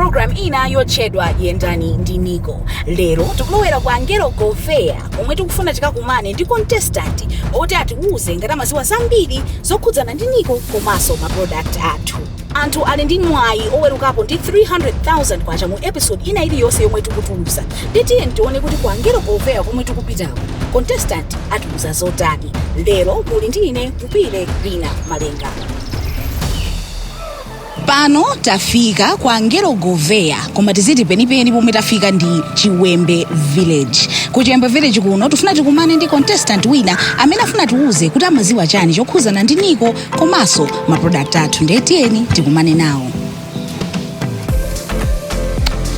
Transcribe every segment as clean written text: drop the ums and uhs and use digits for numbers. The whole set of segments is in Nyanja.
program ina yotchedwa Yendani Ndi NICO. Lero tikulowera kwa Angelo Govea omwe tikufuna tikakumane ndi contestant oti atiuze ngati amaziwa zambiri zokhudzana ndi NICO komanso ma product athu. Anthu ali ndi mwayi owerukapo ndi 300,000 kwacha mu episode ina iliyonse yomwe tikutulusa. Tiye tione kuti kwa Angelo Govea komwe tikupitako contestant atiuza zotani. Lero muli ndi ine Kupile Rina Malenga. Pano tafika kwa Angelo Govea, koma tiziti penipeni pomwe tafika ndi Chiwembe Village. Ku Chiwembe Village kuno tifuna tikumane ndi contestant wina amene afuna tiuze kuti amaziwa chani chokhuzana ndi NICO komanso ma product athu. Ndetiyeni tikumane nawo.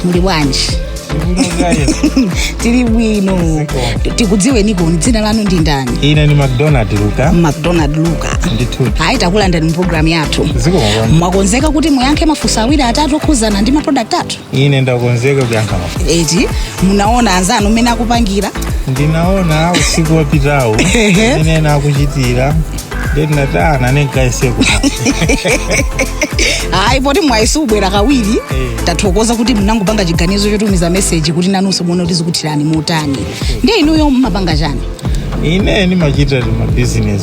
Muli bwanji? Tili bwino. Tikudziwe NICO dzina lanu ndi ndani? Ine ni McDonald Luka. Ndithu. Hayi takulandani mu program yathu. Mwakonzeka kuti muyankhe mafunso awiri atatu okhuzana ndi ma product athu? Ine ndakonzeka kuyankha mafunso. Eti munaona anzanu mmene akupangira? Ndinaona usiku wapitawo. Ine nakuchitira. Ndinatana nenkaiseko. Hayi poti mwaisubwera kawiri. Tathokoza kuti mnangopanga chiganizo chotumiza message kuti nanunso muone kuti zikuthirani motani. Ndiye inuyo mmapanga chani? Ine nimachita ma business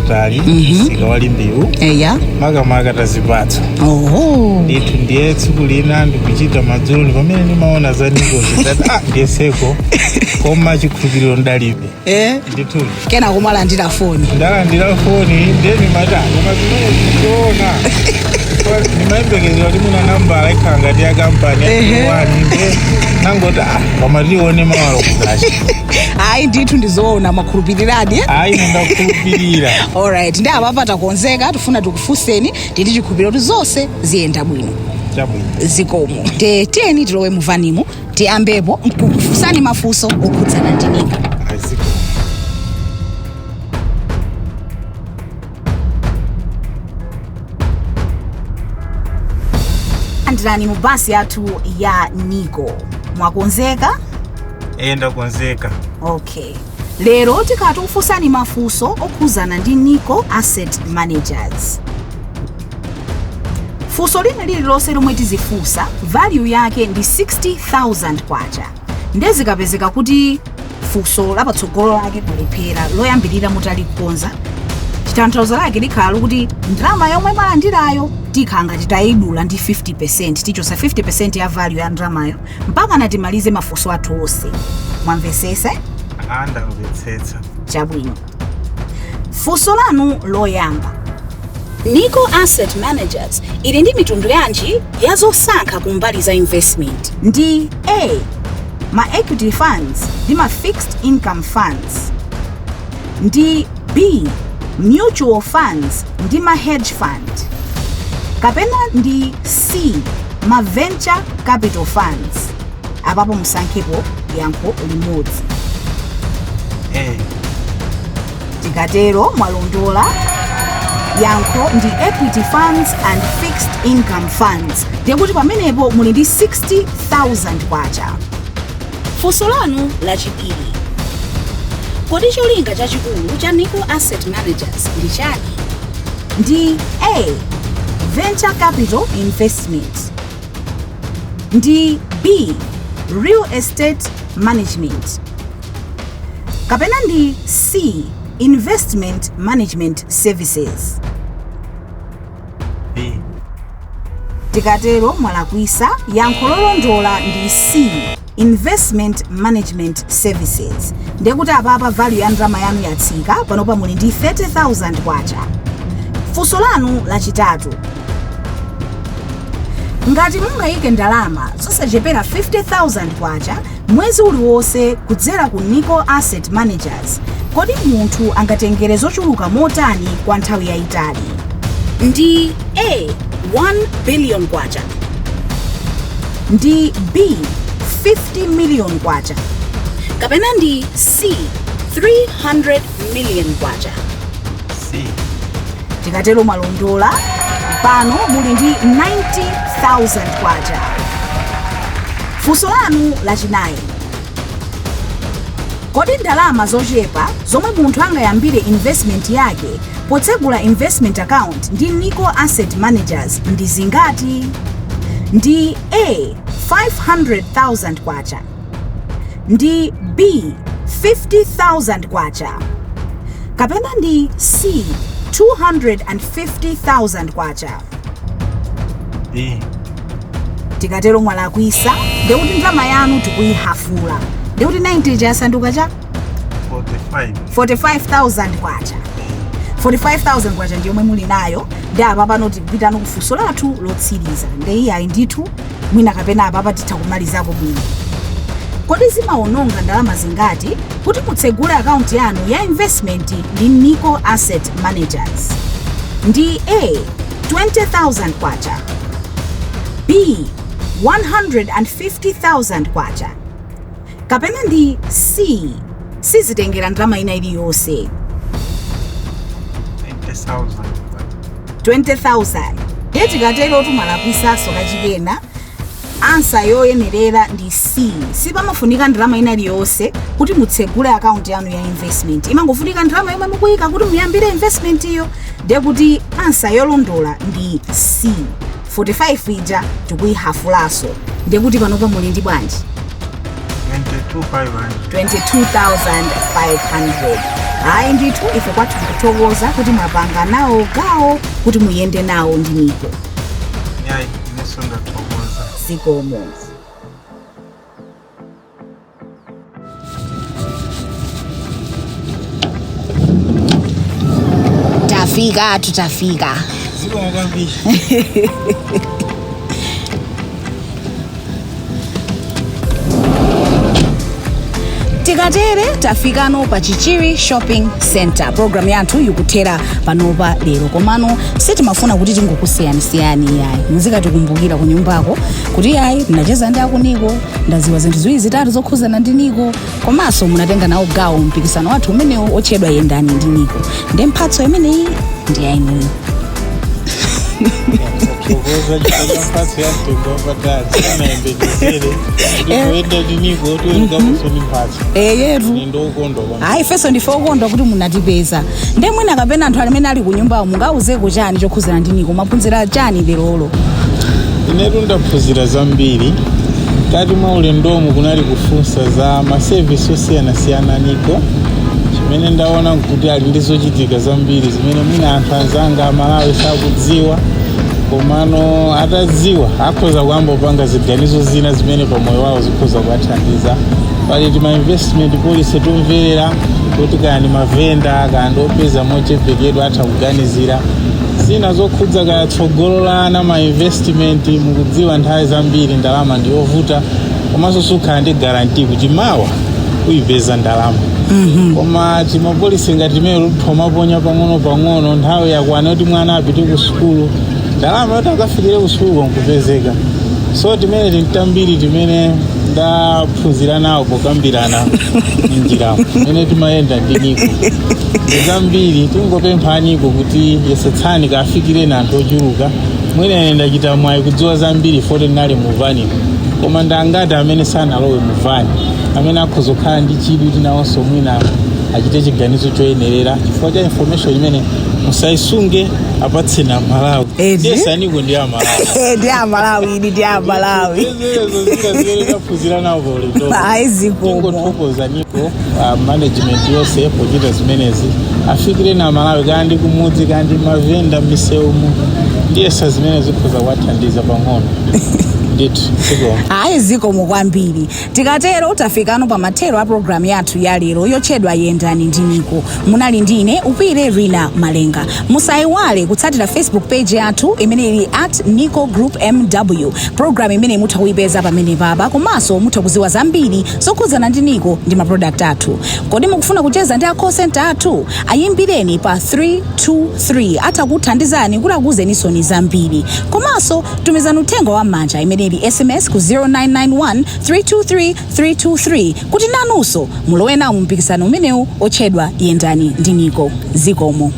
patali sikawali mbiu. Eya. Makamaka tazipatsa. Ndithu ndiye tsiku lina ndikuchita madzulo pamene nimaona za NICO zitata ndiyeseko koma chikhulupiriro ndalibe. Ndithu. Kena kumalandira phone. Ndalandira phone ndeni mata koma zimene ndiona. Nimayembekezera kuti muna nambala ikhanga ndi ya kampani wani nangota pamatione mawalo kukacha. Hayi ndithu ndizoona makhulupirirani. Hayi ndakhulupirira. Alright, ndi apa takonzeka tifuna tikufunseni titi chikhulupiriro kuti zonse ziyenda bwino. Chabwino. Zikomo. Tiyeni tilowe muvanimo tiyambepo nkukufunsani mafunso okhudzana ndi NICO. Andirani mu basi yathu ya NICO. Mwakonzeka? Ndakonzeka. Okay. Lero tikatufunsani mafunso okhuzana ndi NICO Asset Managers. Funso lililonse lomwe tizifunsa value yake ndi 60,000 kwacha. Ndezikapezeka kuti funso lapatsogolo lake kulephera loyambirira mutalikonza, chitanthauzo lake likhala kuti ndalama yomwe malandirayo tikhanga titayidula ndi 50%, tichosa 50% ya value ya ndalamayo mpaka natimalize mafunso athu onse. Mwamvesese? Ndamvetsetsa. Chabwino. Funso lanu loyamba. NICO Asset Managers ili ndi mitundu yanji yazosankha kumbali za investment? Ndi A, ma equity funds ndi ma fixed income funds. Ndi B, mutual funds ndi ma hedge fund. Kapena ndi C, ma venture capital funds. Apapo musankhepo yankho limodzi. Tikatero mwalondola yankho ndi equity funds and fixed income funds. Ndiye kuti pamenepo muli ndi 60,000 kwacha. Funso lanu lachiwiri. Kodi cholinga chachikulu cha NICO Asset Managers ndi chani? Ndi A, venture capital investment. Ndi B, real estate management. Kapena ndi C, investment management services. B. Tikatero mwalakwisa yankho lolondola ndi C, investment management services. Ndiye kuti apapa value ya ndalama yanu yatsika panopa muli ndi 30,000 kwacha. Funso lanu lachitatu. Ngati mungayike ndalama zosachepera 50,000 kwacha mwezi uliwonse kudzera ku NICO Asset Managers, kodi munthu angatengere zochuluka motani kwa nthawi yayitali? Ndi A, 1 billion kwacha. Ndi B, 50 million kwacha. Kapena ndi C, 300 million kwacha. C. Tikatero mwalondola pano muli ndi 90,000 kwacha. Funso lanu lachinayi. Kodi ndalama zochepa zomwe munthu angayambire investment yake potsegula investment account ndi NICO Asset Managers ndi zingati? Ndi A 500,000 kwacha, ndi B 50,000 kwacha, kapena ndi C 250,000 kwacha? Tikatero mwalakwisa ndekuti ndalama yanu tikuyihafula, ndekuti 90 chasanduka cha 45,000 kwacha. 45,000 kwacha ndiyo mwe muli nayo. Ndi apa pano tikupitano kufunso lathu lotsiriza. Ndi ayi ndithu mwina kapena apa titha kumalizako bwino. Kodi zimaononga ndalama zingati kuti mutsegule akaunti yanu ya investment ndi NICO Asset Managers? Ndi A 20,000 kwacha, B 150,000 kwacha, kapena ndi C sizitengera ndalama ina iliyonse? 20,000. Ndiye tikatero tumalapisaso kachikena, ansa yoyenerera ndi C. Sipamafunika ndalama ina iliyonse kuti mutsegule akaunti yanu ya investment. Imangofunika ndalama yomwe mukuyika kuti muyambire investment iyo. Ndiye kuti ansa yolondola ndi C. 45 ija tikuyihafulaso. Ndiye kuti panopa muli ndi bwanji? 22,500. Hayi ndithu ife kwathu tikuthokoza kuti mwapanga nawo gawo kuti muyende nawo ndi NICO. Yayi, nesonda thokoza. Zikomo. Tutafika. Zikomo kwambiri. Tikatere tafikano pa Chichiri Shopping Center. Program yathu ikuthera panopa lero, komano sitimafuna kuti tingokusiyani-siyani yayi. Muzikatikumbukira ku nyumbako kuti yayi ndacheza ndi aku NICO, ndaziwa zinthu ziwiri zitatu zokhuzana ndi NICO, komanso munatenga nawo gawo mpikisano wathu umenewu otchedwa Yendani Ndi NICO. Ndi mphatso imeneyi ndi yayinuyo. Thokoza chifukwa mphatso yamtundu wapatali sanayembekezere ndikuenda ndi NICO toyingamuso ndi mphatso. Yetu Ndokondwa kwambiri. Hayi ifeso ndife okondwa kuti munatipeza. Ndi mwina kapena anthu amene ali ku nyumbawo mungauzeko chani chokhuzana ndi NICO, maphunzira chani lerolo? Inetu ndaphunzira zambiri. Kati mwa ulendomu kunali kufunsa za maservice osiyanasiyana NICO. Chimene ndaona kuti ali ndi zochitika zambiri zimene mwina anthu anzanga Malawi sakudziwa, komano atadziwa akhoza kuyambopanga ziganizo zina zimene pamoyo wawo zikhoza kuwathandiza. Pali tima investment policy tomverera kuti kani mavenda kandi opeza mochepekedwa atha kuganizira zina zokhudza katsogololana ma investment. Mukudziwa nthawi zambiri ndalama ndiyovuta, komanso sukhala ndi guarantee kuti mawa uyipeza ndalama. Koma timapolisi ngati mero thomaponya pang'ono nthawi yakwana kuti mwana apite ku sukulu, ndalama yoti akafikire ku sukulu nkupezeka. So timene tintambiri timene ndaphunzira nawo pokambirana njiramo imene timayenda ndi NICO. Ndizambiri tingopempha NICO kuti yesetsani kafikire na anthu ochuluka. Mwina ndachita mwayi kudziwa zambiri fote nali muvani, koma ndangati amene sanalowe muvani, amene akhozokhala ndi chidwi tinawonso mwina achite chiganizo choyenerera chifukwa cha information imene musaisunge apatseni Amalawi. Yes, NICO ndi Amalawi. Ndi Amalawi, ndi Amalawi. Ndaphunzira nawo polendo. Hayi zikomo. Tikuthokoza NICO management yonse pochita zimenezi. Afikire na Amalawi kandi kumudzi kandi mavenda miseumu. Ndiye zimene zikhoza kuwathandiza pang'ono. Hayi zikomo kwambiri. Tikatero tafikano pa mathero a program yathu ya lero yotchedwa Yendani Ndi NICO. Munali ndine Upire Rina Malenga. Musayiwale kutsatira Facebook page yathu imene ili @NICO Group MW. Program imene mutha kuyipeza pamene papa, komanso mutha kuziwa zambiri zokhudzana ndi NICO ndi ma product athu. Kodi mukufuna kucheza ndi a call center athu? Ayimbireni pa 323 atakuthandizani kuti akuzenisoni zambiri. Komanso tumizani uthenga wa manja imene ili SMS ku 0991 323 323 kuti nanunso mulowe nawo mu mpikisano umenewu otchedwa Yendani Ndi NICO. Zikomo.